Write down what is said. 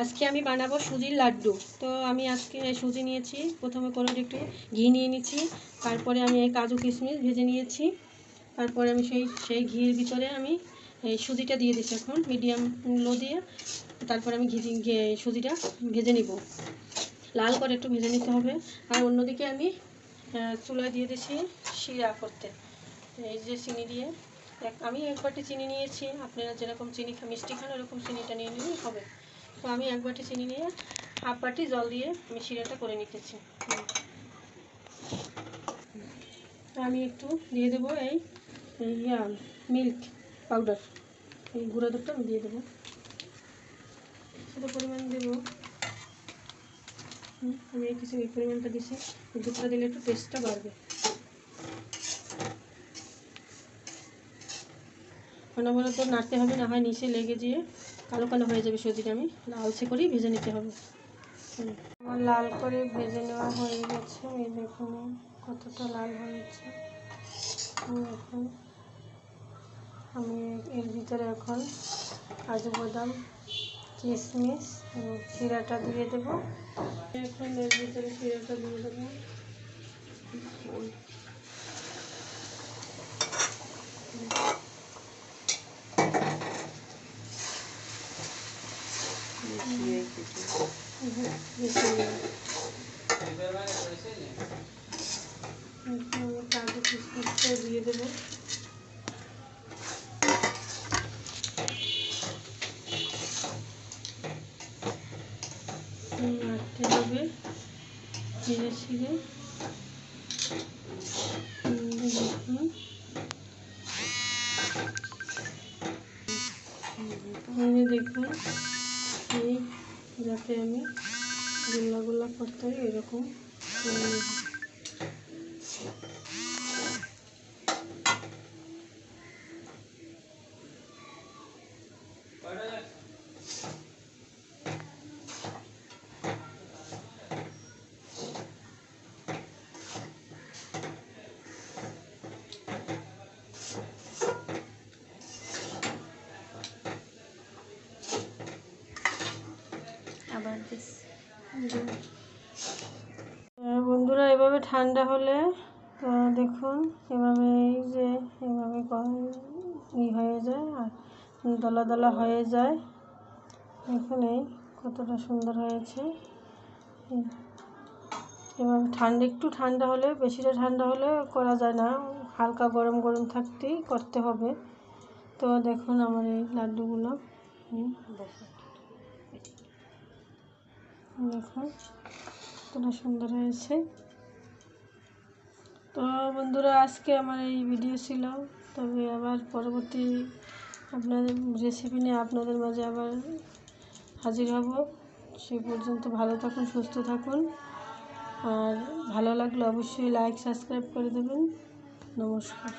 আজকে আমি বানাবো সুজির লাড্ডু। তো আমি আজকে সুজি নিয়েছি, প্রথমে করে একটু ঘি নিয়ে নিচ্ছি, তারপরে আমি এই কাজু কিশমিশ ভেজে নিয়েছি, তারপরে আমি সেই ঘির ভিতরে আমি এই সুজিটা দিয়ে দিচ্ছি এখন মিডিয়াম লো দিয়ে। তারপরে আমি সুজিটা ভেজে নিব, লাল করে একটু ভেজে নিতে হবে। আর অন্যদিকে আমি চুলায় দিয়ে দিচ্ছি শিরা করতে। এই যে চিনি দিয়ে আমি এক বাটি চিনি নিয়েছি, আপনারা যেরকম চিনি মিষ্টি খান ওরকম চিনিটা নিয়ে নিলেই হবে। তো আমি এক বাটি চিনি নিয়ে হাফ বাটি জল দিয়ে আমি শিরাটা করে নিতেছি। আমি একটু দিয়ে দেবো এই মিল্ক পাউডার, এই গুঁড়ো দুধটা আমি দিয়ে দেবো, সেটা পরিমাণ দেবো। আমি কিছু এই পরিমাণটা দিচ্ছি, দুধটা দিলে একটু টেস্টটা বাড়বে। অনবরত নাড়তে হবে, না হয় নিচে লেগে যেয়ে কালো কালো হয়ে যাবে সুজিটা। আমি লালচে করেই ভেজে নিতে হবে। আমার লাল করে ভেজে নেওয়া হয়ে গেছে, এই দেখুন কতটা লাল হয়েছে। এখন আমি এর ভিতরে এখন কাজু বাদাম কিশমিশ এবং শিরাটা দিয়ে দেবো। এখন এর ভিতরে শিরাটা দিয়ে দেবো। কাজু কিশমিশটা দিয়ে দেবো। নাড়তে হবে ধীরে ধীরে। দেখুন এই যাতে আমি গোল্লা গোল্লা করতে হয় এরকম করে নেব। বন্ধুরা এভাবে ঠান্ডা হলে দেখুন এভাবে এই যে এভাবে হয়ে যায় আর দলা দলা হয়ে যায়। দেখুন এই কতটা সুন্দর হয়েছে। এভাবে একটু ঠান্ডা হলে, বেশিটা ঠান্ডা হলে করা যায় না, হালকা গরম গরম থাকতেই করতে হবে। তো দেখুন আমার এই লাড্ডুগুলো দেখুন কতটা সুন্দর হয়েছে। তো বন্ধুরা আজকে আমার এই ভিডিও ছিল, তবে আবার পরবর্তী আপনাদের রেসিপি নিয়ে আপনাদের মাঝে আবার হাজির হব। সে পর্যন্ত ভালো থাকুন, সুস্থ থাকুন, আর ভালো লাগলে অবশ্যই লাইক সাবস্ক্রাইব করে দেবেন। নমস্কার।